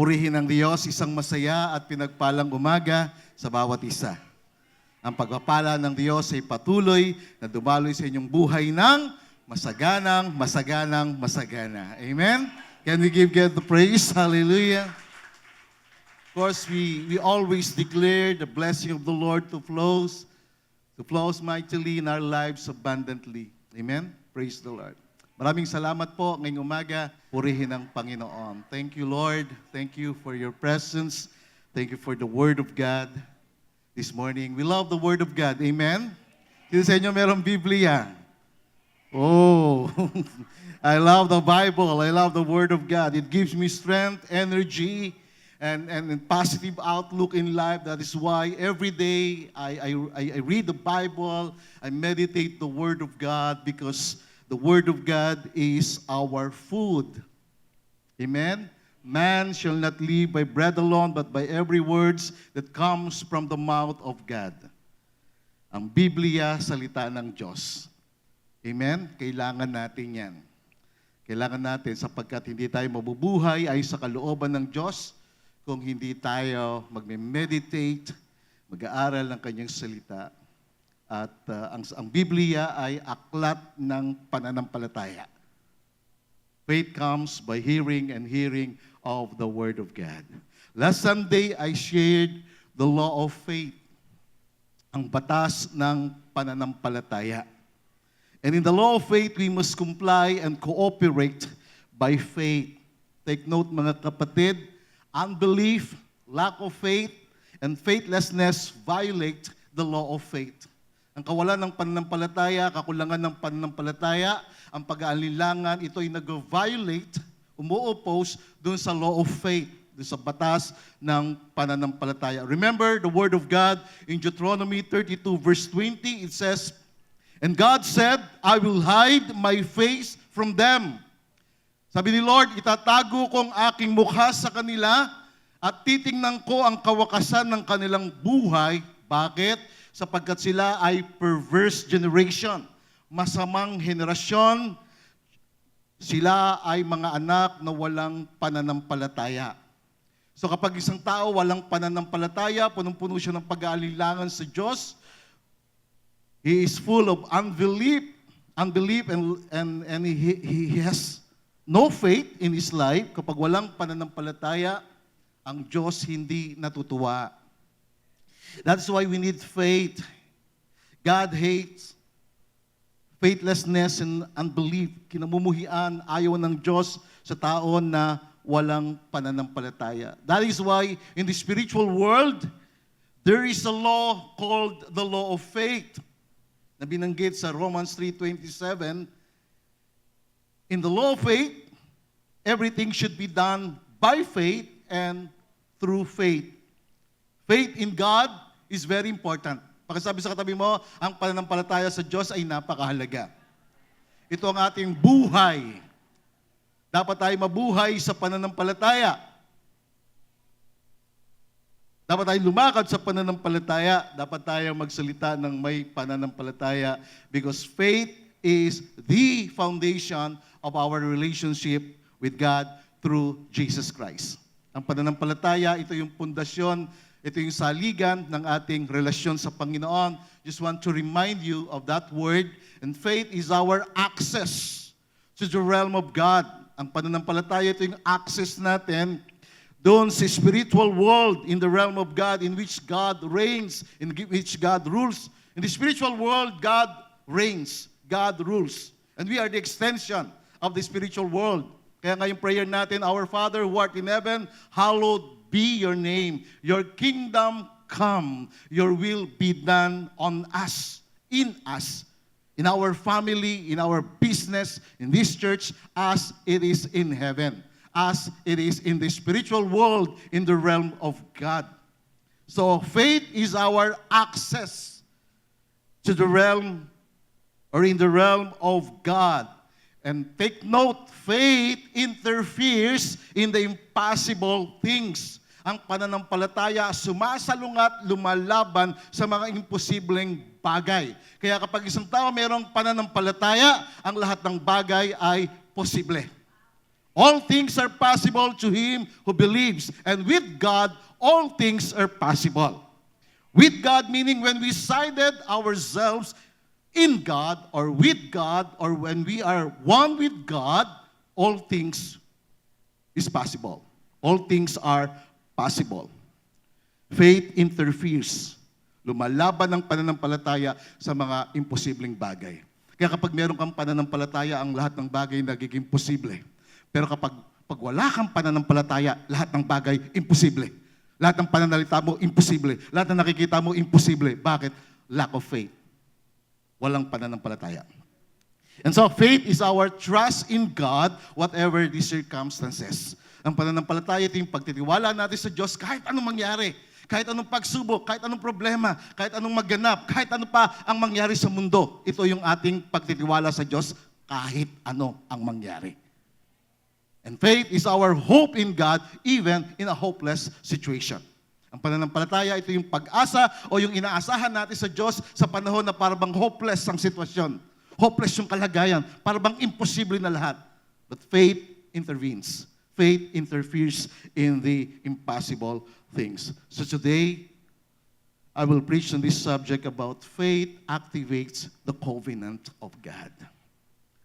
Purihin ang Diyos, isang masaya at pinagpalang umaga sa bawat isa. Ang pagpapala ng Diyos ay patuloy na dumaloy sa inyong buhay ng masaganang, masagana. Amen? Can we give God the praise? Hallelujah. Of course, we always declare the blessing of the Lord to flows mightily in our lives abundantly. Amen? Praise the Lord. Maraming salamat po ngayong umaga. Purihin ang Panginoon. Thank you, Lord. Thank you for your presence. Thank you for the Word of God this morning. We love the Word of God. Amen? Sino sa inyo merong Biblia? Oh, I love the Bible. I love the Word of God. It gives me strength, energy, and positive outlook in life. That is why every day I read the Bible. I meditate the Word of God because the Word of God is our food. Amen? Man shall not live by bread alone, but by every words that comes from the mouth of God. Ang Biblia, salita ng Diyos. Amen? Kailangan natin yan. Kailangan natin sapagkat hindi tayo mabubuhay ay sa kalooban ng Diyos kung hindi tayo magme-meditate, mag-aaral ng Kanyang salita. At ang Biblia ay aklat ng pananampalataya. Faith comes by hearing and hearing of the Word of God. Last Sunday, I shared the law of faith, ang batas ng pananampalataya. And in the law of faith, we must comply and cooperate by faith. Take note mga kapatid, unbelief, lack of faith, and faithlessness violate the law of faith. Ang kawalan ng pananampalataya, kakulangan ng pananampalataya, ang pag-aalinlangan, ito ay nag-violate, umu-oppose dun sa law of faith, dun sa batas ng pananampalataya. Remember the word of God in Deuteronomy 32 verse 20, it says, "And God said, I will hide my face from them." Sabi ni Lord, itatago ko ang aking mukha sa kanila at titingnan ko ang kawakasan ng kanilang buhay. Bakit? Sapagkat sila ay perverse generation, masamang henerasyon, sila ay mga anak na walang pananampalataya. So kapag isang tao walang pananampalataya, punong-puno siya ng pag-aalinlangan sa Diyos, he is full of unbelief and he has no faith in his life. Kapag walang pananampalataya, ang Diyos hindi natutuwa. That's why we need faith. God hates faithlessness and unbelief. Kinamumuhian, ayaw ng Diyos sa tao na walang pananampalataya. That is why in the spiritual world, there is a law called the law of faith na binanggit sa Romans 3:27. In the law of faith, everything should be done by faith and through faith. Faith in God is very important. Pakisabi sa katabi mo, ang pananampalataya sa Diyos ay napakahalaga. Ito ang ating buhay. Dapat tayo mabuhay sa pananampalataya. Dapat tayo lumakad sa pananampalataya. Dapat tayo magsalita ng may pananampalataya because faith is the foundation of our relationship with God through Jesus Christ. Ang pananampalataya, ito yung pundasyon, ito yung saligan ng ating relasyon sa Panginoon. Just want to remind you of that word. And faith is our access to the realm of God. Ang pananampalataya, ito yung access natin doon sa spiritual world, in the realm of God, in which God reigns, in which God rules. In the spiritual world, God reigns, God rules. And we are the extension of the spiritual world. Kaya ngayong prayer natin, Our Father who art in heaven, hallowed be your name. Your kingdom come. Your will be done on us, in our family, in our business, in this church, as it is in heaven, as it is in the spiritual world, in the realm of God. So faith is our access to the realm or in the realm of God. And take note, faith interferes in the impossible things. Ang pananampalataya sumasalungat, lumalaban sa mga imposibleng bagay. Kaya kapag isang tao mayroong pananampalataya, ang lahat ng bagay ay posible. All things are possible to him who believes. And with God, all things are possible. With God meaning when we sided ourselves in God or with God or when we are one with God, all things is possible. All things are possible. Faith interferes. Lumalaban ang pananampalataya sa mga imposibleng bagay. Kaya kapag meron kang pananampalataya, ang lahat ng bagay nagiging posible. Pero kapag wala kang pananampalataya, lahat ng bagay imposible. Lahat ng pananalita mo, imposible. Lahat ng nakikita mo, imposible. Bakit? Lack of faith. Walang pananampalataya. And so, faith is our trust in God, whatever the circumstances. Ang pananampalataya, ito yung pagtitiwala natin sa Diyos kahit anong mangyari. Kahit anong pagsubok, kahit anong problema, kahit anong magganap, kahit ano pa ang mangyari sa mundo. Ito yung ating pagtitiwala sa Diyos kahit ano ang mangyari. And faith is our hope in God even in a hopeless situation. Ang pananampalataya, ito yung pag-asa o yung inaasahan natin sa Diyos sa panahon na parang hopeless ang sitwasyon. Hopeless yung kalagayan. Parang imposible na lahat. But faith intervenes. Faith interferes in the impossible things. So today, I will preach on this subject about faith activates the covenant of God.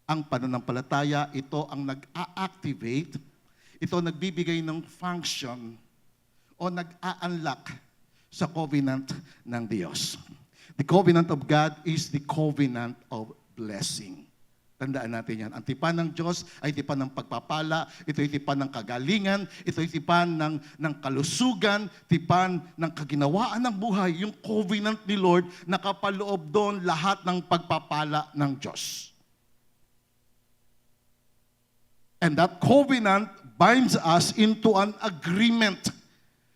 Ang pananampalataya, ito ang nag-a-activate, ito nagbibigay ng function o nag-a-unlock sa covenant ng Diyos. The covenant of God is the covenant of blessing. Tandaan natin yan. Ang tipan ng Diyos ay tipan ng pagpapala, ito ay tipan ng kagalingan, ito ay tipan ng kalusugan, tipan ng kaginawaan ng buhay. Yung covenant ni Lord, nakapaloob doon lahat ng pagpapala ng Diyos. And that covenant binds us into an agreement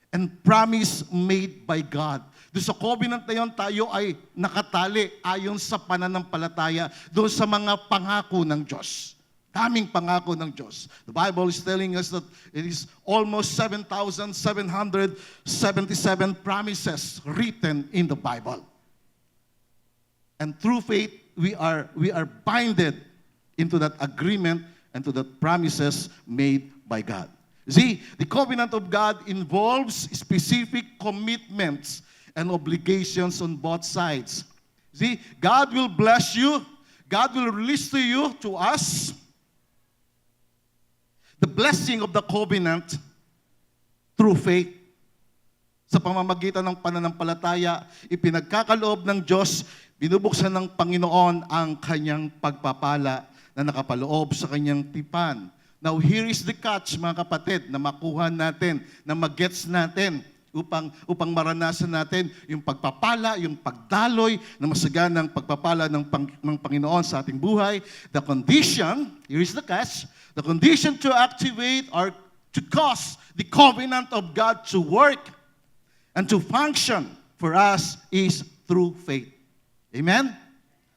and promise made by God. Doon sa covenant na yun, tayo ay nakatali ayon sa pananampalataya doon sa mga pangako ng Diyos. Daming pangako ng Diyos. The Bible is telling us that it is almost 7,777 promises written in the Bible. And through faith, we are binded into that agreement and to the promises made by God. See, the covenant of God involves specific commitments and obligations on both sides. See, God will bless you. God will release to you, to us, the blessing of the covenant through faith. Sa pamamagitan ng pananampalataya, ipinagkakaloob ng Diyos, binubuksan ng Panginoon ang kanyang pagpapala na nakapaloob sa kanyang tipan. Now, here is the catch, mga kapatid, na makuha natin, na mag-gets natin, upang maranasan natin yung pagpapala, yung pagdaloy na masaganang pagpapala ng Panginoon sa ating buhay. The condition, here is the catch, the condition to activate or to cause the covenant of God to work and to function for us is through faith. Amen?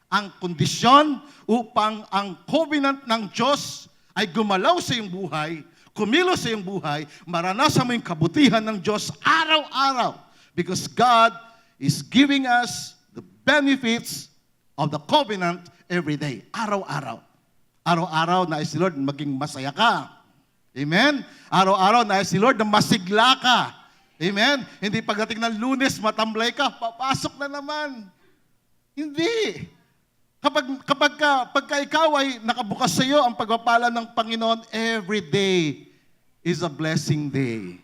Ang kondisyon upang ang covenant ng Diyos ay gumalaw sa iyong buhay, kumilos sa iyong buhay, maranasan mo yung kabutihan ng Diyos araw-araw. Because God is giving us the benefits of the covenant every day. Araw-araw. Araw-araw nais si Lord maging masaya ka. Amen? Araw-araw nais si Lord na masigla ka. Amen? Hindi pagdating ng Lunes, matamlay ka, papasok na naman. Hindi. Pagka ikaw ay nakabukas sa iyo ang pagpapala ng Panginoon, every day is a blessing day.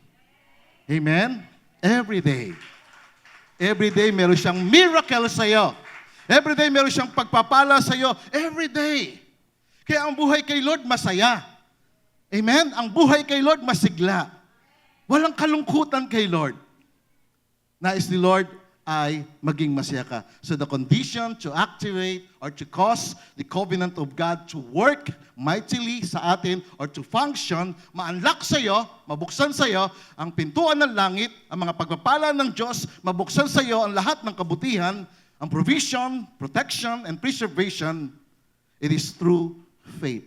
Amen? Every day. Every day meron siyang miracle sa iyo. Every day meron siyang pagpapala sa iyo. Every day. Kaya ang buhay kay Lord masaya. Amen? Ang buhay kay Lord masigla. Walang kalungkutan kay Lord. Nais ni Lord ay maging masaya ka. So the condition to activate or to cause the covenant of God to work mightily sa atin or to function, ma-unlock sa iyo, mabuksan sa iyo ang pintuan ng langit, ang mga pagpapala ng Diyos, mabuksan sa iyo ang lahat ng kabutihan, ang provision, protection, and preservation, it is through faith.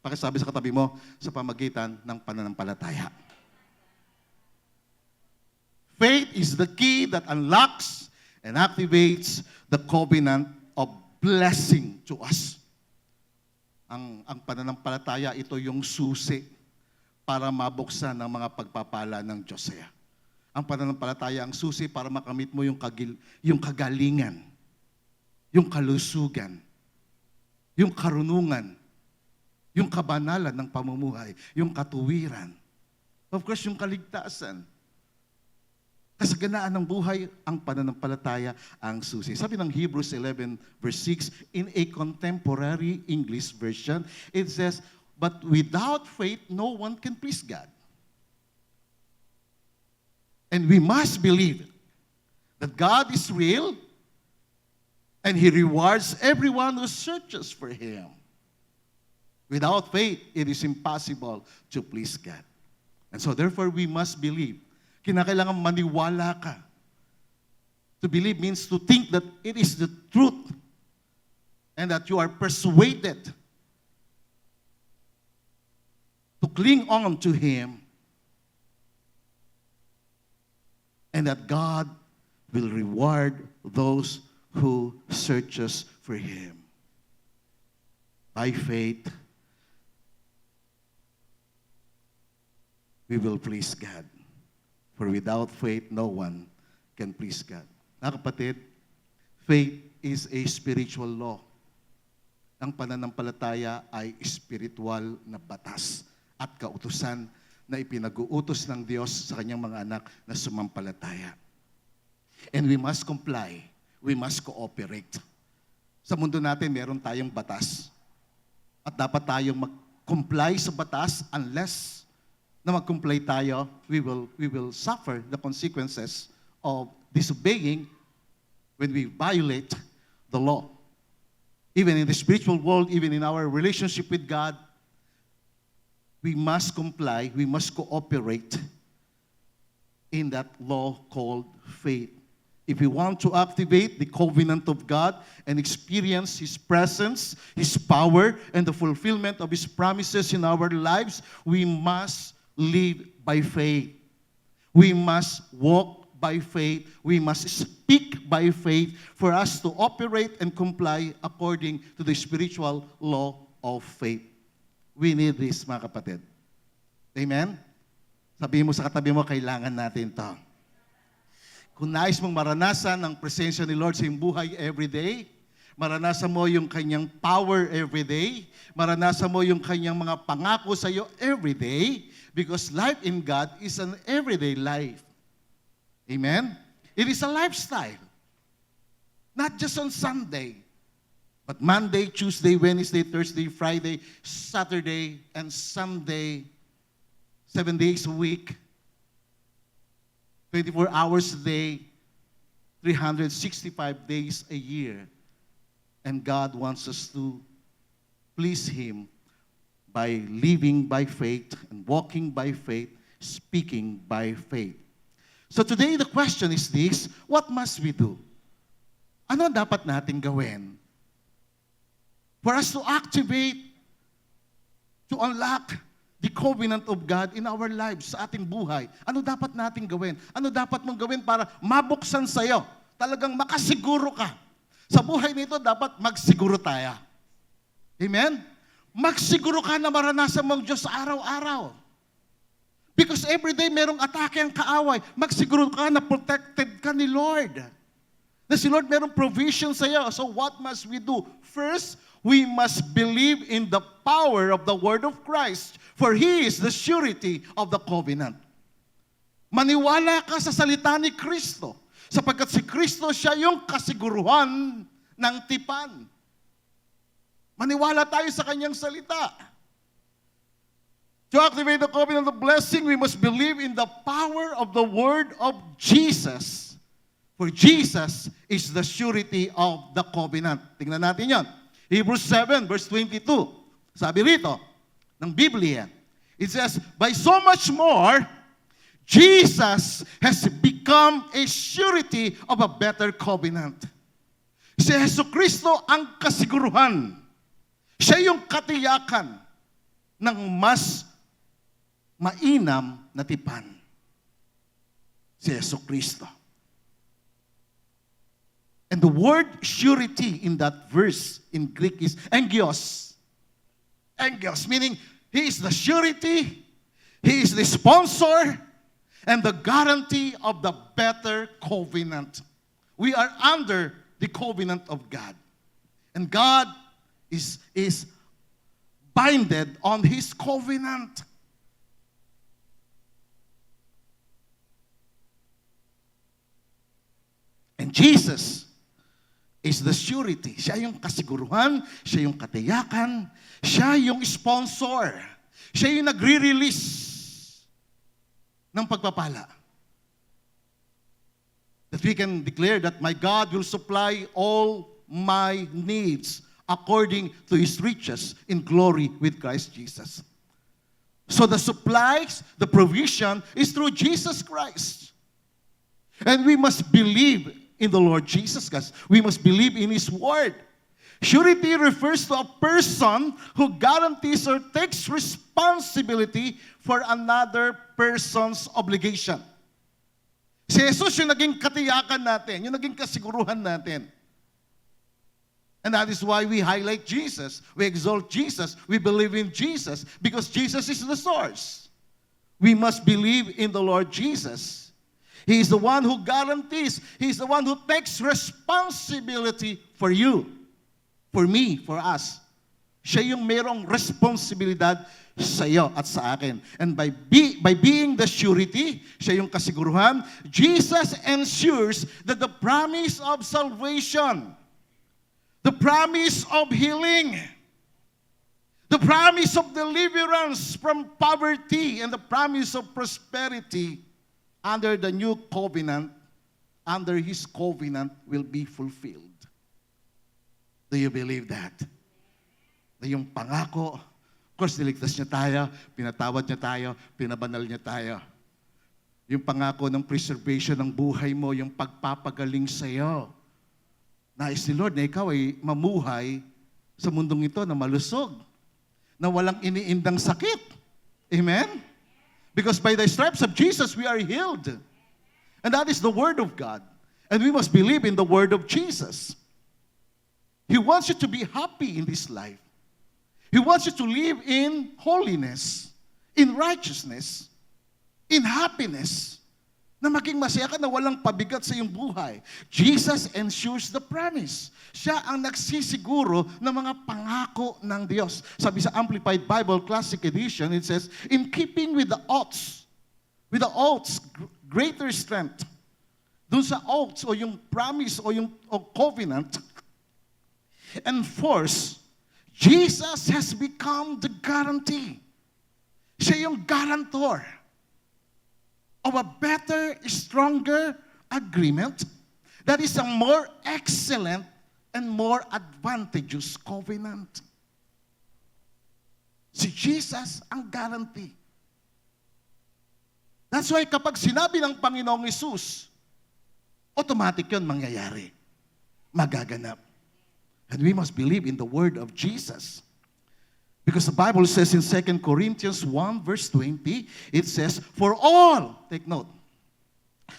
Pakisabi sa katabi mo, sa pamagitan ng pananampalataya. Faith is the key that unlocks and activates the covenant of blessing to us. Ang pananampalataya, ito yung susi para mabuksan ang mga pagpapala ng Diyos sa'yo. Ang pananampalataya ang susi para makamit mo yung kagalingan, yung kalusugan, yung karunungan, yung kabanalan ng pamumuhay, yung katuwiran. Of course, yung kaligtasan. Kasaganaan ng buhay, ang pananampalataya ang susi. Sabi ng Hebrews 11 verse 6, in a contemporary English version, it says, but without faith, no one can please God. And we must believe that God is real and He rewards everyone who searches for Him. Without faith, it is impossible to please God. And so therefore, we must believe. Kinakailangan maniwala ka. To believe means to think that it is the truth and that you are persuaded to cling on to Him and that God will reward those who searches for Him. By faith, we will please God. For without faith, no one can please God. Mga kapatid, faith is a spiritual law. Ang pananampalataya ay spiritual na batas at kautusan na ipinag-uutos ng Diyos sa kanyang mga anak na sumampalataya. And we must comply. We must cooperate. Sa mundo natin, meron tayong batas. At dapat tayong mag-comply sa batas unless na mag-comply tayo, we will suffer the consequences of disobeying when we violate the law. Even in the spiritual world, even in our relationship with God, we must comply, we must cooperate in that law called faith. If we want to activate the covenant of God and experience His presence, His power, and the fulfillment of His promises in our lives, we must live by faith. We must walk by faith. We must speak by faith for us to operate and comply according to the spiritual law of faith. We need this, mga kapatid. Amen? Sabihin mo sa katabi mo, kailangan natin ito. Kung nais mong maranasan ang presensya ni Lord sa iyong buhay everyday, maranasan mo yung kanyang power everyday, maranasan mo yung kanyang mga pangako sa iyo everyday, because life in God is an everyday life. Amen? It is a lifestyle. Not just on Sunday, but Monday, Tuesday, Wednesday, Thursday, Friday, Saturday, and Sunday, 7 days a week, 24 hours a day, 365 days a year. And God wants us to please Him by living by faith and walking by faith, speaking by faith. So today the question is this, what must we do? Ano dapat natin gawin for us to activate, to unlock the covenant of God in our lives, sa ating buhay? Ano dapat natin gawin? Ano dapat mong gawin para mabuksan sa'yo? Talagang makasiguro ka. Sa buhay nito, dapat magsiguro tayo. Amen? Magsiguro ka na maranasan mong Diyos araw-araw. Because every day merong atake ang kaaway. Magsiguro ka na protected ka ni Lord. Na si Lord merong provision sa iyo. So what must we do? First, we must believe in the power of the word of Christ. For He is the surety of the covenant. Maniwala ka sa salita ni Kristo. Sapagkat si Kristo siya yung kasiguruhan ng tipan. Maniwala tayo sa kanyang salita. To activate the covenant of blessing, we must believe in the power of the word of Jesus. For Jesus is the surety of the covenant. Tingnan natin yan. Hebrews 7 verse 22. Sabi rito, ng Biblia, it says, by so much more, Jesus has become a surety of a better covenant. Si Jesucristo ang kasiguruhan. Siya yung katiyakan ng mas mainam na tipan. Si Jesucristo. And the word surety in that verse in Greek is engios. Engios, meaning He is the surety, He is the sponsor and the guarantee of the better covenant. We are under the covenant of God. And God is binded on His covenant. And Jesus is the surety. Siya yung kasiguruhan, siya yung katiyakan, siya yung sponsor. Siya yung nagre-release ng pagpapala. That we can declare that my God will supply all my needs according to His riches in glory with Christ Jesus. So the supplies, the provision is through Jesus Christ. And we must believe in the Lord Jesus Christ. We must believe in His Word. Surety refers to a person who guarantees or takes responsibility for another person's obligation. Si Jesus yung naging katiyakan natin, yung naging kasiguruhan natin. And that is why we highlight Jesus, we exalt Jesus, we believe in Jesus, because Jesus is the source. We must believe in the Lord Jesus. He is the one who guarantees. He is the one who takes responsibility for you, for me, for us. Siya yung merong responsibilidad sa iyo at sa akin. And by being the surety, siya yung kasiguruhan, Jesus ensures that the promise of salvation, the promise of healing, the promise of deliverance from poverty, and the promise of prosperity under the new covenant, under His covenant, will be fulfilled. Do you believe that? Na yung pangako, of course, niligtas niya tayo, pinatawad niya tayo, pinabanal niya tayo. Yung pangako ng preservation ng buhay mo, yung pagpapagaling sa iyo. Nais ni Lord na ikaw ay mamuhay sa mundong ito na malusog, na walang iniindang sakit. Amen? Because by the stripes of Jesus, we are healed. And that is the Word of God. And we must believe in the Word of Jesus. He wants you to be happy in this life. He wants you to live in holiness, in righteousness, in happiness, na maging masaya ka na walang pabigat sa iyong buhay. Jesus ensures the promise. Siya ang nagsisiguro ng mga pangako ng Diyos. Sabi sa Amplified Bible Classic Edition, it says, in keeping with the oaths, greater strength. Doon sa oaths o yung promise o yung covenant and force, Jesus has become the guarantee. Siya yung guarantor of a better, stronger agreement that is a more excellent and more advantageous covenant. Si Jesus ang guarantee. That's why kapag sinabi ng Panginoong Hesus, automatic yun mangyayari. Magaganap. And we must believe in the word of Jesus. Because the Bible says in 2 Corinthians 1 verse 20, it says, for all, take note,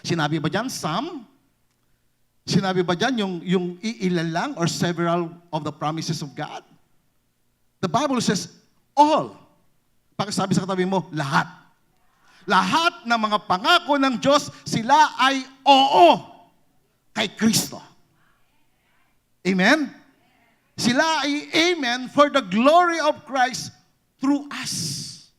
sinabi ba dyan some? Sinabi ba dyan yung ilan lang or several of the promises of God? The Bible says, all. Pakisabi sa katabi mo, lahat. Lahat ng mga pangako ng Diyos, sila ay oo kay Kristo. Amen? Sila ay amen for the glory of Christ through us.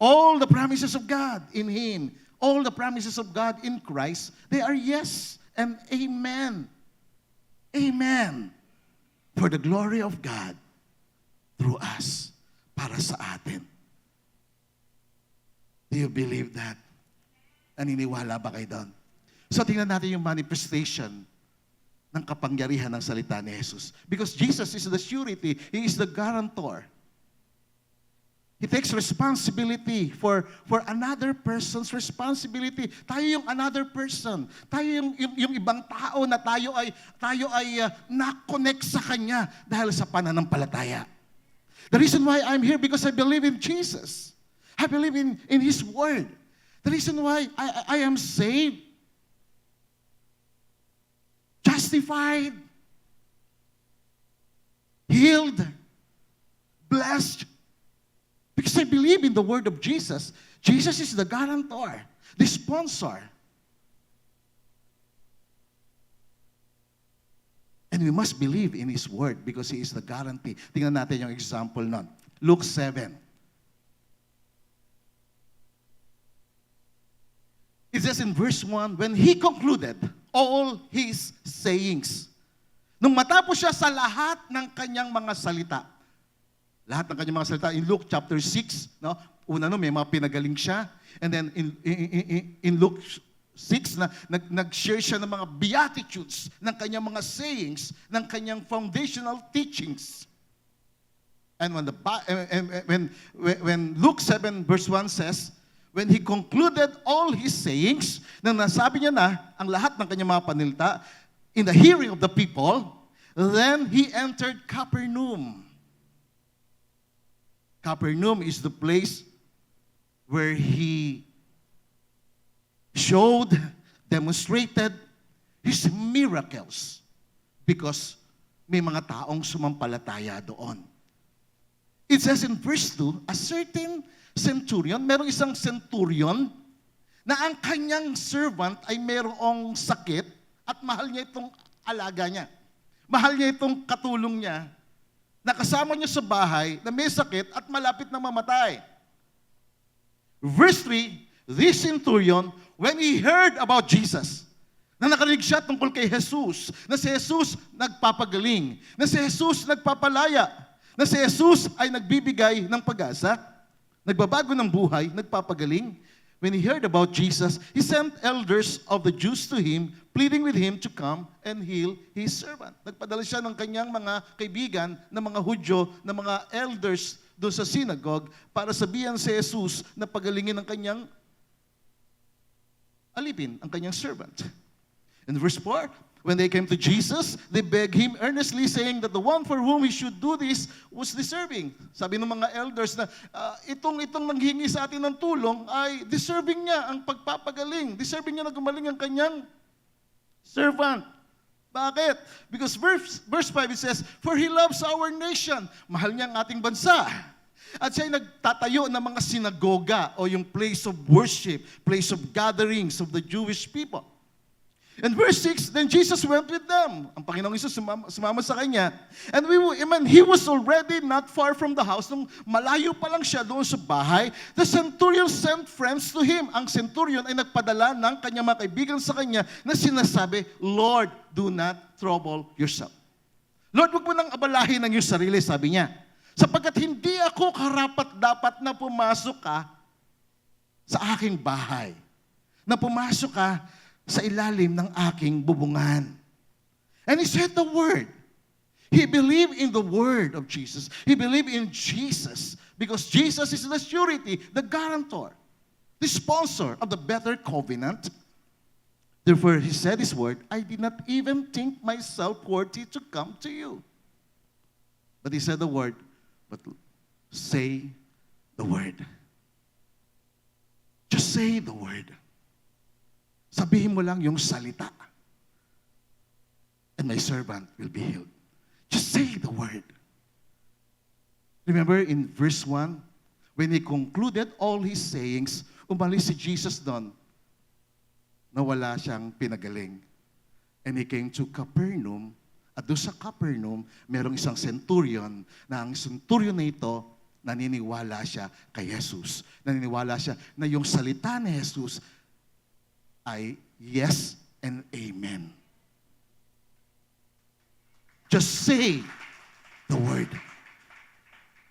All the promises of God in Him, all the promises of God in Christ, they are yes and amen. Amen. For the glory of God through us, para sa atin. Do you believe that? Naniniwala ba kayo doon? So tingnan natin yung manifestation ng kapangyarihan ng salita ni Jesus. Because Jesus is the surety. He is the guarantor. He takes responsibility for another person's responsibility. Tayo yung another person. Tayo yung ibang tao na tayo ay na-connect sa Kanya dahil sa pananampalataya. The reason why I'm here because I believe in Jesus. I believe in His Word. The reason why I am saved, justified, healed, blessed, because I believe in the word of Jesus. Jesus is the guarantor, the sponsor. And we must believe in His word because He is the guarantee. Tingnan natin yung example nun. Luke 7. It says in verse 1, when He concluded all His sayings. Nung matapos siya sa lahat ng kanyang mga salita. Lahat ng kanyang mga salita. In Luke chapter 6, no? Una may mga pinagaling siya. And then in Luke 6 na nag-share siya ng mga beatitudes, ng kanyang mga sayings, ng kanyang foundational teachings. And when Luke 7 verse 1 says, when He concluded all His sayings, nang nasabi niya na ang lahat ng kanyang mga panilita, in the hearing of the people, then He entered Capernaum. Capernaum is the place where He showed, demonstrated His miracles because may mga taong sumampalataya doon. It says in verse 2, a certain centurion, merong isang centurion na ang kanyang servant ay merong sakit at mahal niya itong alaga niya. Mahal niya itong katulong niya na kasama niya sa bahay na may sakit at malapit na mamatay. Verse 3, this centurion, when he heard about Jesus, na nakarinig siya tungkol kay Jesus, na si Jesus nagpapagaling, na si Jesus nagpapalaya, na si Jesus ay nagbibigay ng pag-asa, nagbabago ng buhay, nagpapagaling. When he heard about Jesus, he sent elders of the Jews to him, pleading with him to come and heal his servant. Nagpadala siya ng kanyang mga kaibigan, ng mga Hudyo, ng mga elders doon sa synagogue para sabihan si Jesus na pagalingin ang kanyang alipin, ang kanyang servant. In verse 4, when they came to Jesus, they begged Him earnestly, saying that the one for whom He should do this was deserving. Sabi ng mga elders na itong nanghingi sa atin ng tulong ay deserving niya ang pagpapagaling. Deserving niya na gumaling ang kanyang servant. Bakit? Because verse 5 it says, for He loves our nation. Mahal niya ang ating bansa. At siya'y nagtatayo ng mga sinagoga o yung place of worship, place of gatherings of the Jewish people. And verse 6, then Jesus went with them. Ang Panginoong Isus sumama sa kanya. And He was already not far from the house. Nung malayo pa lang siya doon sa bahay, the centurion sent friends to him. Ang centurion ay nagpadala ng kanyang mga kaibigan sa kanya na sinasabi, Lord, do not trouble yourself. Lord, huwag mo nang abalahin ang iyong sarili, sabi niya. Sapagkat hindi ako karapat-dapat na pumasok ka sa aking bahay. Na pumasok ka sa ilalim ng aking bubungan. And he said the word. He believed in the word of Jesus. He believed in Jesus because Jesus is the surety, the guarantor, the sponsor of the better covenant. Therefore, he said his word, I did not even think myself worthy to come to you. But he said the word, but say the word. Just say the word. Sabihin mo lang yung salita. And my servant will be healed. Just say the word. Remember in verse 1, when he concluded all his sayings, umalis si Jesus doon na wala siyang pinagaling. And he came to Capernaum. At doon sa Capernaum, merong isang centurion na ang centurion na ito, naniniwala siya kay Jesus. Naniniwala siya na yung salita ni Jesus ay yes and amen. Just say the word.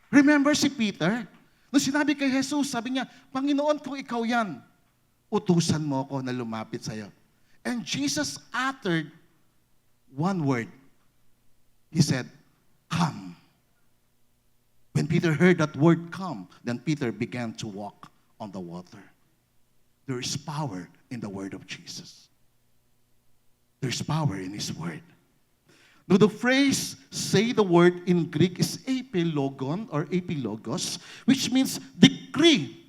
Remember si Peter? Nung sinabi kay Jesus, sabi niya, Panginoon, kung ikaw yan, utusan mo ko na lumapit sa'yo. And Jesus uttered one word. He said, come. When Peter heard that word come, then Peter began to walk on the water. There is power in the word of Jesus. There's power in His word. Now the phrase, say the word in Greek is epilogon or epilogos, which means decree.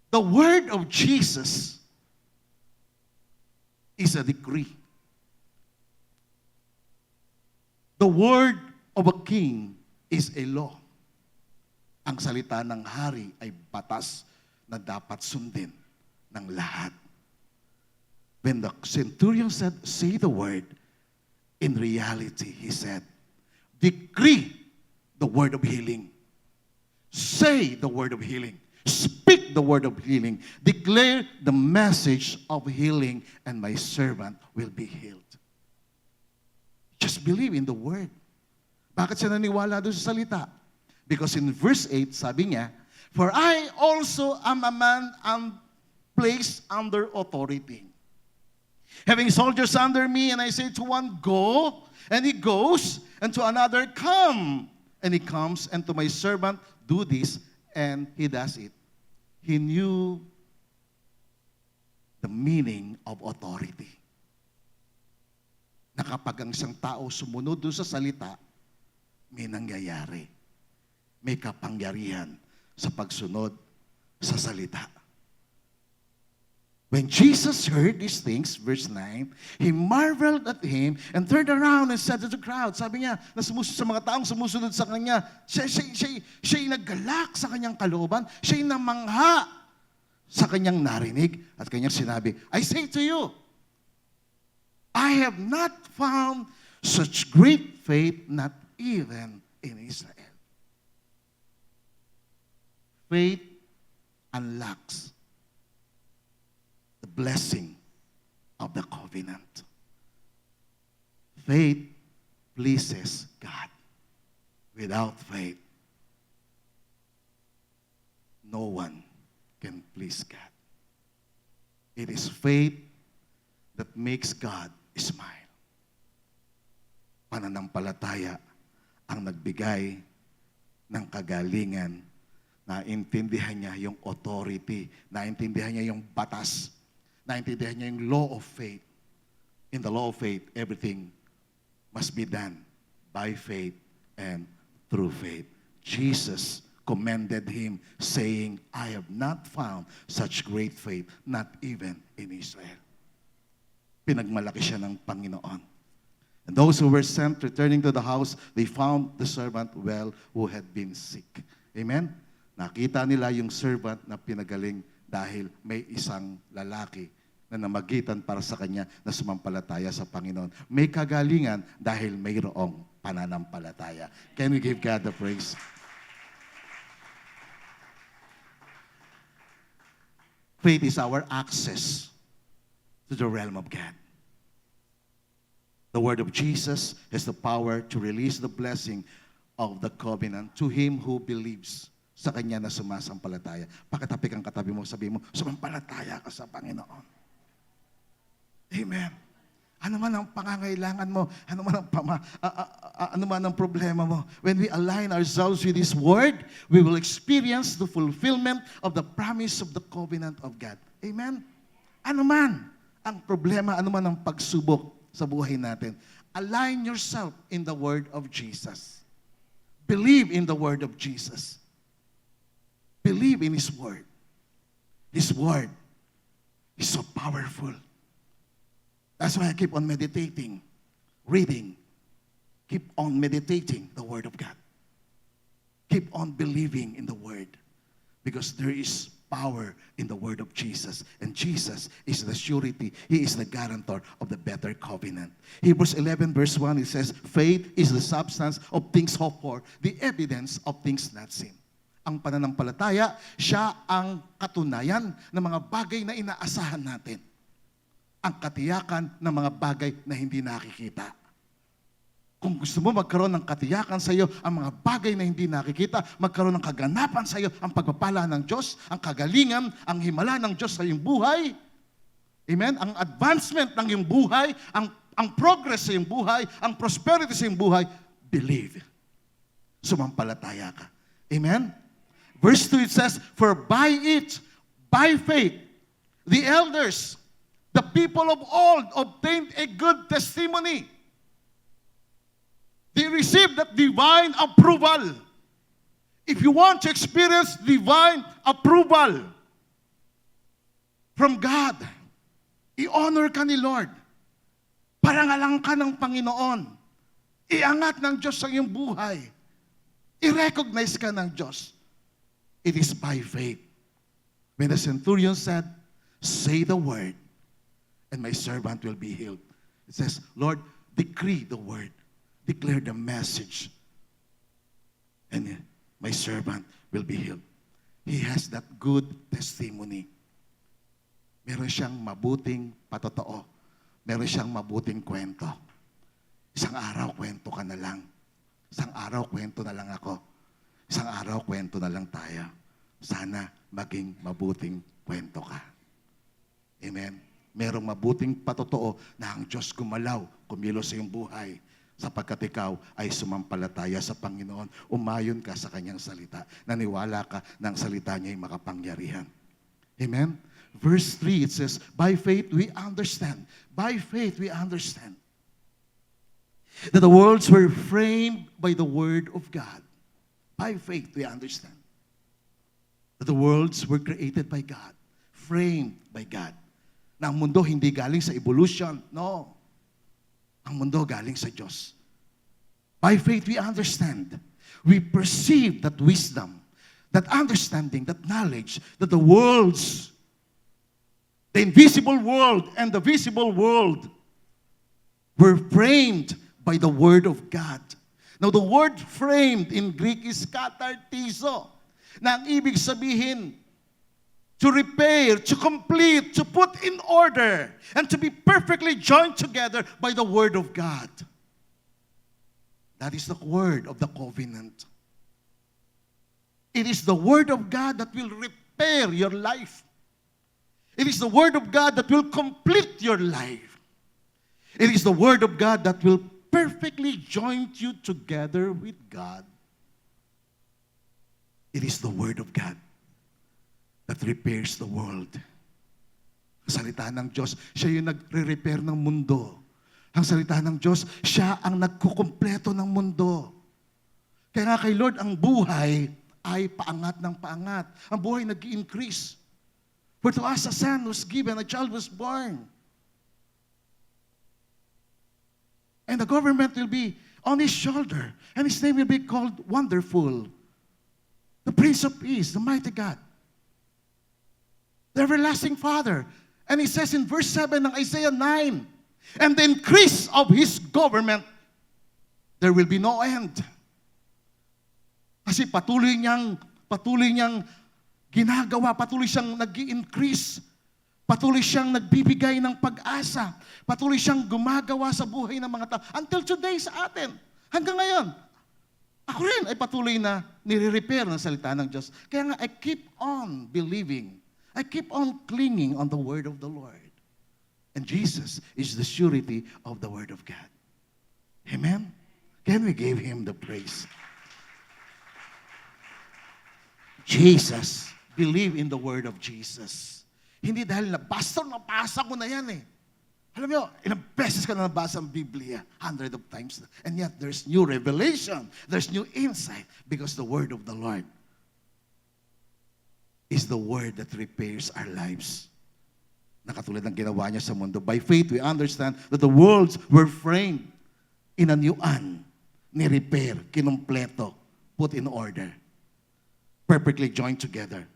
The word of Jesus is a decree. The word of a king is a law. Ang salita ng hari ay batas na dapat sundin ng lahat. When the centurion said, say the word, in reality, he said, decree the word of healing. Say the word of healing. Speak the word of healing. Declare the message of healing, and my servant will be healed. Just believe in the word. Bakit siya naniwala doon sa salita? Because in verse 8, sabi niya, for I also am a man placed under authority, having soldiers under me, and I say to one, go, and he goes, and to another, come, and he comes, and to my servant, do this, and he does it. He knew the meaning of authority. Na kapag ang isang tao sumunod doon sa salita, may nangyayari. May kapangyarihan sa pagsunod sa salita. When Jesus heard these things, verse 9, he marveled at him and turned around and said to the crowd, sabi niya, sa mga taong sumusunod sa kanya, siya'y naggalak sa kanyang kalooban, siya'y namangha sa kanyang narinig, at kanyang sinabi, I say to you, I have not found such great faith, not even in Israel. Faith unlocks the blessing of the covenant. Faith pleases God. Without faith, no one can please God. It is faith that makes God smile. Pananampalataya ang nagbigay ng kagalingan. Naintindihan niya yung authority, naintindihan niya yung batas, naintindihan niya yung law of faith. In the law of faith, everything must be done by faith and through faith. Jesus commended him, saying, I have not found such great faith, not even in Israel. Pinagmalaki siya ng Panginoon. And those who were sent, returning to the house, they found the servant well who had been sick. Amen? Nakita nila yung servant na pinagaling dahil may isang lalaki na namagitan para sa kanya na sumampalataya sa Panginoon. May kagalingan dahil mayroong pananampalataya. Can we give God the praise? Faith is our access to the realm of God. The word of Jesus has the power to release the blessing of the covenant to him who believes. Sa kanya na sumasampalataya. Pakitapik ang katabi mo, sabi mo, sumampalataya ka sa Panginoon. Amen. Ano man ang pangangailangan mo, ano man ang problema mo, when we align ourselves with His Word, we will experience the fulfillment of the promise of the covenant of God. Amen? Ano man ang problema, ano man ang pagsubok sa buhay natin, align yourself in the Word of Jesus. Believe in the Word of Jesus. Believe in His Word. His Word is so powerful. That's why I keep on meditating, reading. Keep on meditating the Word of God. Keep on believing in the Word. Because there is power in the Word of Jesus. And Jesus is the surety. He is the guarantor of the better covenant. Hebrews 11 verse 1, it says, faith is the substance of things hoped for, the evidence of things not seen. Ang pananampalataya, siya ang katunayan ng mga bagay na inaasahan natin. Ang katiyakan ng mga bagay na hindi nakikita. Kung gusto mo magkaroon ng katiyakan sa iyo, ang mga bagay na hindi nakikita, magkaroon ng kaganapan sa iyo, ang pagpapala ng Diyos, ang kagalingan, ang himala ng Diyos sa iyong buhay. Amen? Ang advancement ng iyong buhay, ang progress sa iyong buhay, ang prosperity sa iyong buhay, believe. Sumampalataya ka. Amen? Verse 2, it says, for by it, by faith, the elders, the people of old obtained a good testimony. They received that divine approval. If you want to experience divine approval from God, i-honor ka ni Lord. Parangalang ka ng Panginoon. Iangat ng Diyos ang iyong buhay. I-recognize ka ng Diyos. It is by faith. When the centurion said, say the word, and my servant will be healed. It says, Lord, decree the word. Declare the message. And my servant will be healed. He has that good testimony. Meron siyang mabuting patotoo. Meron siyang mabuting kwento. Isang araw, kwento ka na lang. Isang araw, kwento na lang ako. Isang araw, kwento na lang tayo. Sana maging mabuting kwento ka. Amen? Merong mabuting patotoo na ang Diyos gumalaw, kumilos sa iyong buhay, sapagkat ikaw ay sumampalataya sa Panginoon. Umayon ka sa Kanyang salita. Naniwala ka na ang salita niya ay makapangyarihan. Amen? Verse 3, it says, by faith we understand. By faith we understand that the worlds were framed by the word of God. By faith we understand that the worlds were created by God, framed by God. Na ang mundo hindi galing sa evolution. No. Ang mundo galing sa Diyos. By faith we understand. We perceive that wisdom, that understanding, that knowledge, that the worlds, the invisible world and the visible world were framed by the Word of God. Now, the word framed in Greek is katartizo, na ang ibig sabihin, to repair, to complete, to put in order, and to be perfectly joined together by the Word of God. That is the word of the covenant. It is the Word of God that will repair your life. It is the Word of God that will complete your life. It is the Word of God that will perfectly join you together with God. It is the Word of God that repairs the world. Ang salita ng Diyos, siya yung nagre-repair ng mundo. Ang salita ng Diyos, siya ang nagkukumpleto ng mundo. Kaya nga kay Lord, ang buhay ay paangat ng paangat. Ang buhay nag-increase. For to us a son was given, a child was born. And the government will be on his shoulder. And his name will be called Wonderful. The Prince of Peace, the mighty God. The everlasting Father. And he says in verse 7 ng Isaiah 9, and the increase of his government, there will be no end. Kasi patuloy niyang ginagawa, patuloy siyang nag-i-increase, patuloy siyang nagbibigay ng pag-asa, patuloy siyang gumagawa sa buhay ng mga tao. Until today sa atin, hanggang ngayon, ako rin ay patuloy na nire-repair ng salita ng Diyos. Kaya nga, I keep on believing. I keep on clinging on the word of the Lord. And Jesus is the surety of the word of God. Amen? Can we give Him the praise? Jesus. Believe in the word of Jesus. Hindi dahil nabasa ko na yan eh. Alam mo, ilang beses ka na nabasa ang Biblia, hundreds of times. And yet, there's new revelation. There's new insight. Because the word of the Lord is the word that repairs our lives. Nakatulad ng ginawa niya sa mundo. By faith, we understand that the worlds were framed in a new ni-repair, kinumpleto, put in order, perfectly joined together.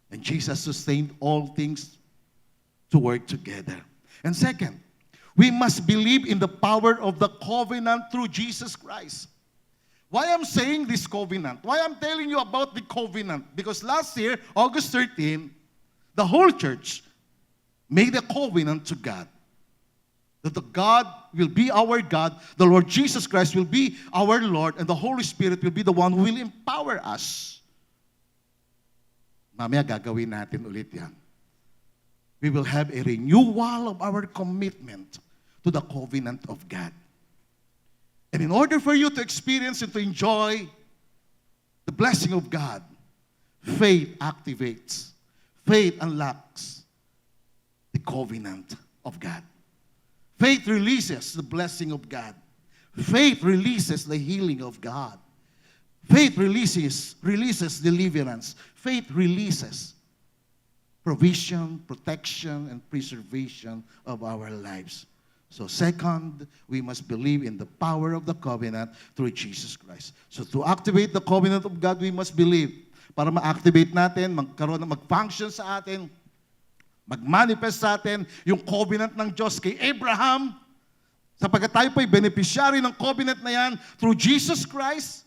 And Jesus sustained all things to work together. And second, we must believe in the power of the covenant through Jesus Christ. Why I'm saying this covenant? Why I'm telling you about the covenant? Because last year, August 13, the whole church made a covenant to God. That the God will be our God, the Lord Jesus Christ will be our Lord, and the Holy Spirit will be the one who will empower us. Mamaya gagawin natin ulit yan. We will have a renewal of our commitment to the covenant of God. And in order for you to experience and to enjoy the blessing of God, faith activates. Faith unlocks the covenant of God. Faith releases the blessing of God. Faith releases the healing of God. Faith releases deliverance. Faith releases provision, protection, and preservation of our lives. So second, we must believe in the power of the covenant through Jesus Christ. So to activate the covenant of God, we must believe. para ma-activate natin, mag-function sa atin, mag-manifest sa atin yung covenant ng Diyos kay Abraham, sapagkat tayo po'y beneficiary ng covenant na yan through Jesus Christ.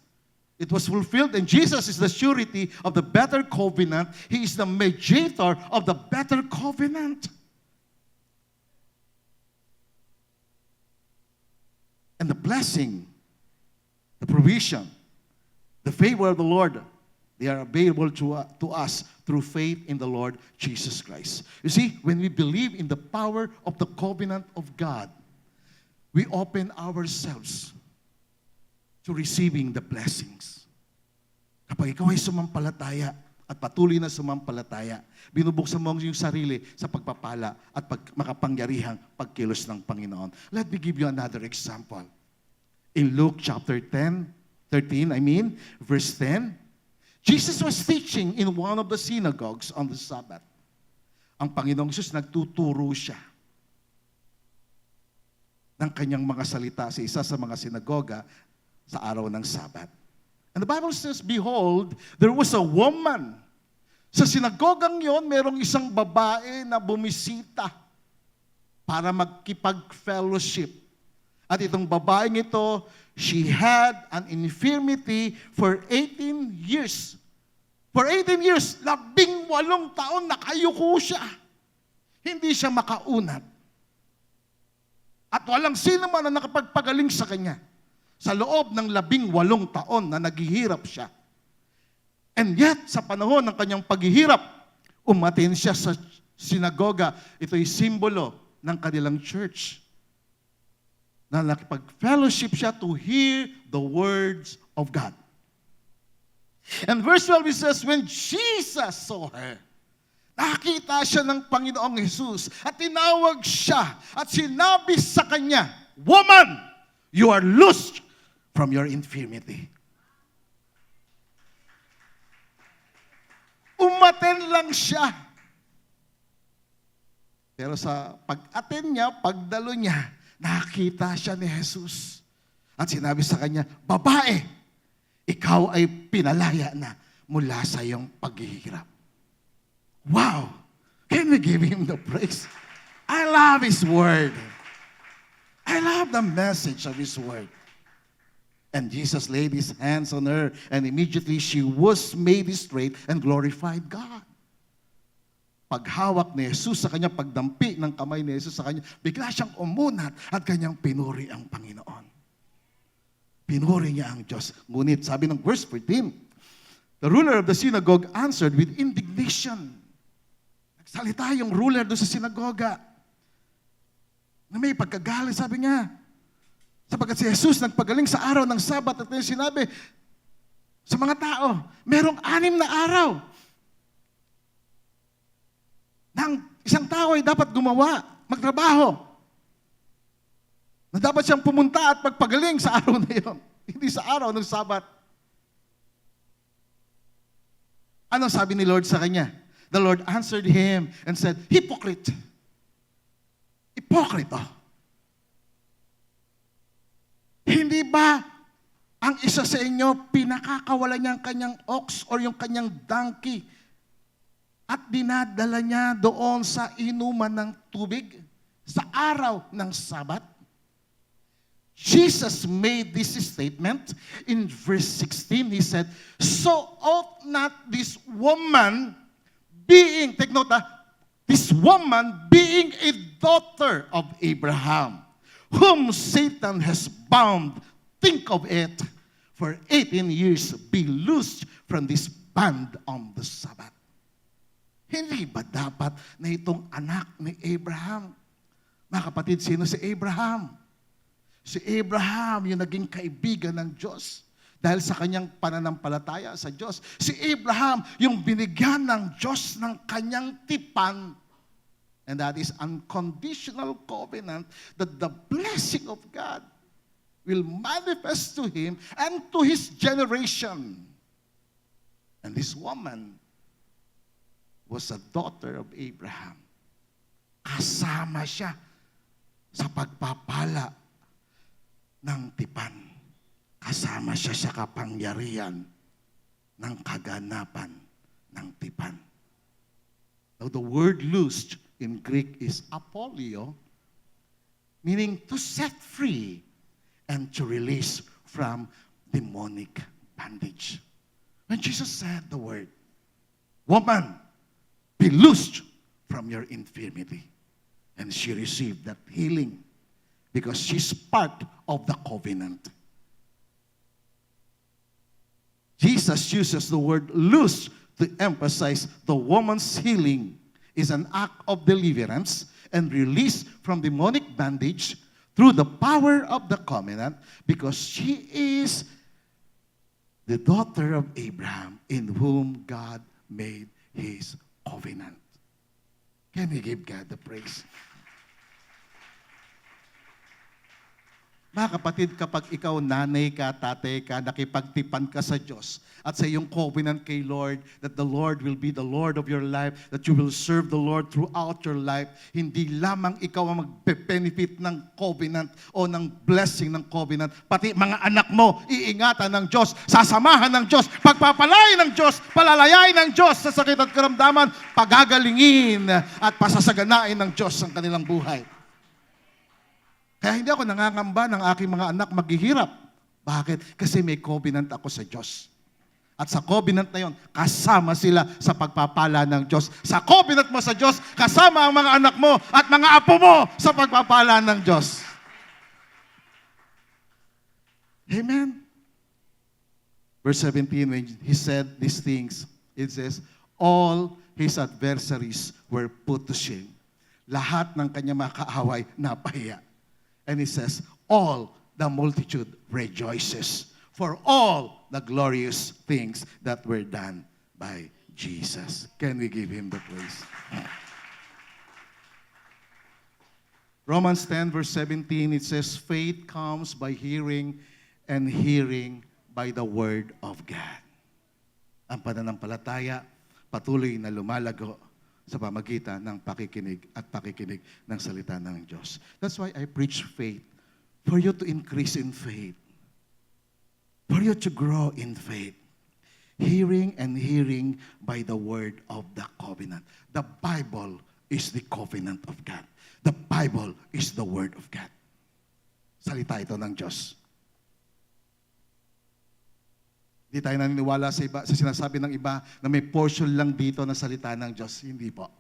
It was fulfilled, and Jesus is the surety of the better covenant. He is the mediator of the better covenant. And the blessing, the provision, the favor of the Lord, they are available to us through faith in the Lord Jesus Christ. You see, when we believe in the power of the covenant of God, we open ourselves to receiving the blessings. Kapag ikaw ay sumampalataya at patuloy na sumampalataya, binubuksan mo yung sarili sa pagpapala at makapangyarihang pagkilos ng Panginoon. Let me give you another example. In Luke chapter 13, verse 10, Jesus was teaching in one of the synagogues on the Sabbath. Ang Panginoong Jesus nagtuturo siya ng kanyang mga salita sa isa sa mga sinagoga sa araw ng Sabbath. And the Bible says, behold, there was a woman. Sa sinagogang yon, merong isang babae na bumisita para magkipag-fellowship. At itong babaeng ito, she had an infirmity for 18 years. For 18 years, 18 taon nakayuko siya. Hindi siya makaunat. At walang sino man na nakapagpagaling sa kanya sa loob ng 18 taon na naghihirap siya. And yet, sa panahon ng kanyang paghihirap, umatin siya sa sinagoga. Ito'y simbolo ng kanilang church. Na nakipag-fellowship siya to hear the words of God. And verse 12 it says, when Jesus saw her, nakita siya ng Panginoong Jesus at tinawag siya at sinabi sa kanya, woman, you are loosed from your infirmity. Umaten lang siya. Pero sa pag-aten niya, pagdalo niya, nakita siya ni Jesus. At sinabi sa kanya, babae, ikaw ay pinalaya na mula sa iyong paghihirap. Wow! Can we give Him the praise? I love His word. I love the message of His word. And Jesus laid His hands on her, and immediately she was made straight and glorified God. Paghawak ni Jesus sa kanya, pagdampi ng kamay ni Jesus sa kanya, bigla siyang umunat at kanyang pinuri ang Panginoon. Pinuri niya ang Diyos. Ngunit, sabi ng verse 14, the ruler of the synagogue answered with indignation. Nagsalita yung ruler doon sa sinagoga. Na may pagkagalit, sabi niya. Sapagkat si Jesus nagpagaling sa araw ng Sabat at sinabi sa mga tao, merong 6 na araw na isang tao ay dapat gumawa, magtrabaho. Na dapat siyang pumunta at magpagaling sa araw na iyon. Hindi sa araw ng Sabat. Anong sabi ni Lord sa kanya? The Lord answered him and said, hypocrite. Hypocrite. Hindi ba ang isa sa inyo pinakakawalan niya ang kanyang ox or yung kanyang donkey at dinadala niya doon sa inuman ng tubig sa araw ng Sabat? Jesus made this statement in verse 16. He said, so ought not this woman being, take note, this woman being a daughter of Abraham, whom Satan has bound, think of it, for 18 years be loosed from this band on the Sabbath. Hindi ba dapat na itong anak ni Abraham? Mga kapatid, sino si Abraham? Si Abraham yung naging kaibigan ng Diyos dahil sa kanyang pananampalataya sa Diyos. Si Abraham yung binigyan ng Diyos ng kanyang tipan. And that is unconditional covenant that the blessing of God will manifest to him and to his generation. And this woman was a daughter of Abraham. Kasama siya sa pagpapala ng tipan. Kasama siya sa kapangyarihan ng kaganapan ng tipan. Now, the word loosed in Greek is apolio, meaning to set free and to release from demonic bondage. When Jesus said the word, "Woman, be loosed from your infirmity," and she received that healing because she's part of the covenant. Jesus uses the word loose to emphasize the woman's healing is an act of deliverance and release from demonic bondage through the power of the covenant, because she is the daughter of Abraham in whom God made his covenant. Can we give God the praise? Mga kapatid, kapag ikaw nanay ka, tatay ka, nakipagtipan ka sa Diyos at sa iyong covenant kay Lord, that the Lord will be the Lord of your life, that you will serve the Lord throughout your life, hindi lamang ikaw ang magbe-benefit ng covenant o ng blessing ng covenant, pati mga anak mo, iingatan ng Diyos, sasamahan ng Diyos, pagpapalain ng Diyos, palalayain ng Diyos sa sakit at karamdaman, pagagalingin at pasasaganain ng Diyos ang kanilang buhay. Kaya hindi ako nangangamba ng aking mga anak maghihirap. Bakit? Kasi may covenant ako sa Diyos. At sa covenant na yon, kasama sila sa pagpapala ng Diyos. Sa covenant mo sa Diyos, kasama ang mga anak mo at mga apo mo sa pagpapala ng Diyos. Amen? Verse 17, when he said these things, it says, all his adversaries were put to shame. Lahat ng kanyang mga kaaway napahiya. And he says, all the multitude rejoices for all the glorious things that were done by Jesus. Can we give him the praise? Romans 10 verse 17, it says, faith comes by hearing, and hearing by the word of God. Ang pananampalataya patuloy na lumalago sa pamagitan ng pakikinig at pakikinig ng salita ng Diyos. That's why I preach faith, for you to increase in faith, for you to grow in faith. Hearing and hearing by the word of the covenant. The Bible is the covenant of God. The Bible is the word of God. Salita ito ng Diyos. Hindi tayo naniniwala sa sinasabi ng iba na may portion lang dito na salita ng Diyos. Hindi po.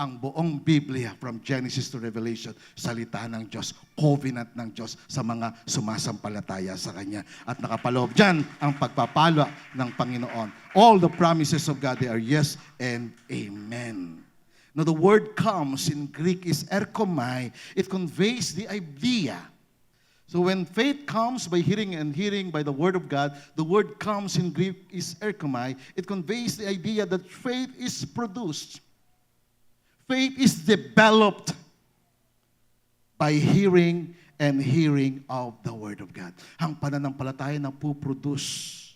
Ang buong Biblia, from Genesis to Revelation, salita ng Diyos, covenant ng Diyos sa mga sumasampalataya sa Kanya. At nakapaloob dyan ang pagpapala ng Panginoon. All the promises of God, they are yes and amen. Now the word comes in Greek is erkomai. It conveys the idea. So when faith comes by hearing and hearing by the word of God, the word comes in Greek is erkomai. It conveys the idea that faith is produced. Faith is developed by hearing and hearing of the word of God. Ang pananampalataya na puproduce,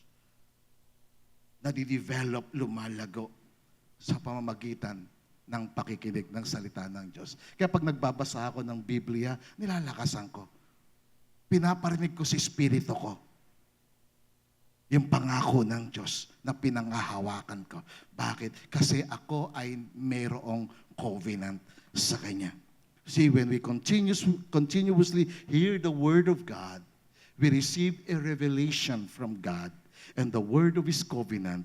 nadidevelop, lumalago sa pamamagitan ng pakikinig ng salita ng Diyos. Kaya pag nagbabasa ako ng Biblia, nilalakasan ko. Pinaparinig ko sa espiritu ko yung pangako ng Diyos na pinangahawakan ko. Bakit? Kasi ako ay mayroong covenant sa Kanya. See, when we continuously hear the Word of God, we receive a revelation from God and the Word of His covenant,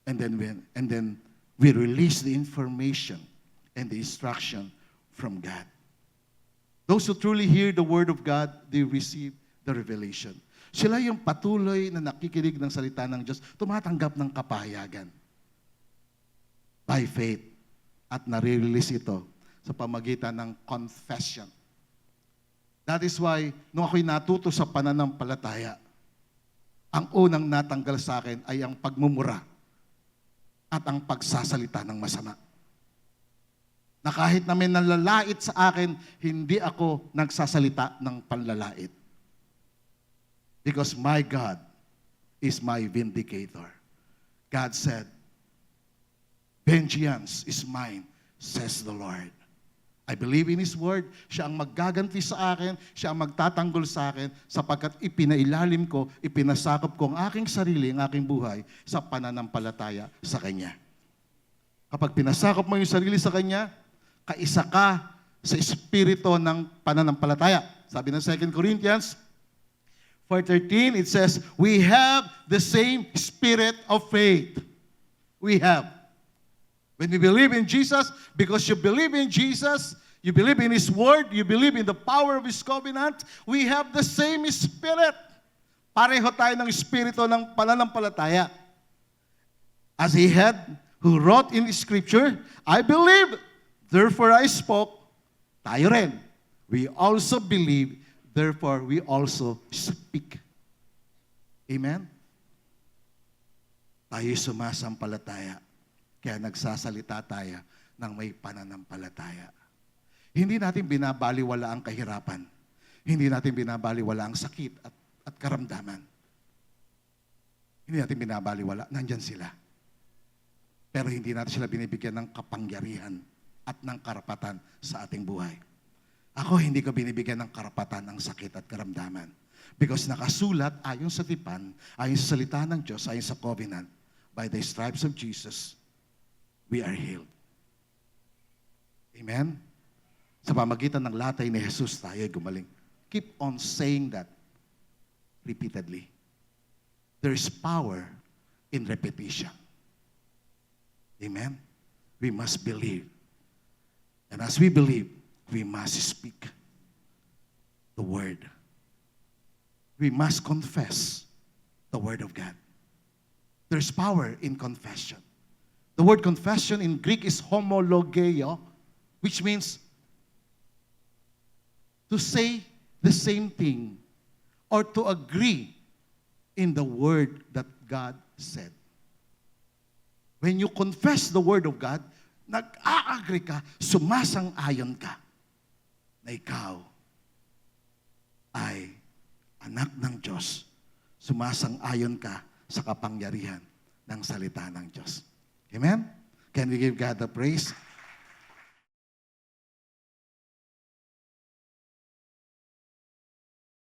and then we release the information and the instruction from God. Those who truly hear the word of God, they receive the revelation. Sila yung patuloy na nakikinig ng salita ng Diyos, tumatanggap ng kapahayagan by faith at nare-release ito sa pamagitan ng confession. That is why, nung ako'y natuto sa pananampalataya, ang unang natanggal sa akin ay ang pagmumura at ang pagsasalita ng masama. Na kahit na may nalalait sa akin, hindi ako nagsasalita ng panlalait. Because my God is my vindicator. God said, vengeance is mine, says the Lord. I believe in His Word. Siya ang maggaganti sa akin, siya ang magtatanggol sa akin, sapagkat ipinailalim ko, ipinasakop ko ang aking sarili, ang aking buhay sa pananampalataya sa Kanya. Kapag pinasakop mo yung sarili sa Kanya, kaisa ka sa espiritu ng pananampalataya. Sabi ng 2 Corinthians 4:13, it says, we have the same spirit of faith. We have. When we believe in Jesus, because you believe in Jesus, you believe in His Word, you believe in the power of His covenant, we have the same Spirit. Pareho tayo ng Espiritu ng pananampalataya. As He had, who wrote in the Scripture, I believe, therefore I spoke, tayo rin. We also believe, therefore we also speak. Amen? Tayo'y sumasampalataya. Kaya nagsasalita tayo ng may pananampalataya. Hindi natin binabaliwala ang kahirapan. Hindi natin binabaliwala ang sakit at karamdaman. Hindi natin binabaliwala. Nandyan sila. Pero hindi natin sila binibigyan ng kapangyarihan at ng karapatan sa ating buhay. Ako, hindi ko binibigyan ng karapatan ang sakit at karamdaman. Because nakasulat ayon sa tipan, ayon sa salita ng Diyos, ayon sa covenant, by the stripes of Jesus, we are healed. Amen? Sa pamagitan ng latay ni Jesus, tayo ay gumaling. Keep on saying that repeatedly. There is power in repetition. Amen? We must believe. And as we believe, we must speak the Word. We must confess the Word of God. There's power in confession. The word confession in Greek is homologeo, which means to say the same thing or to agree in the word that God said. When you confess the word of God, nag-a-agree ka, sumasang-ayon ka na ikaw ay anak ng Diyos. Sumasang-ayon ka sa kapangyarihan ng salita ng Diyos. Amen? Can we give God the praise?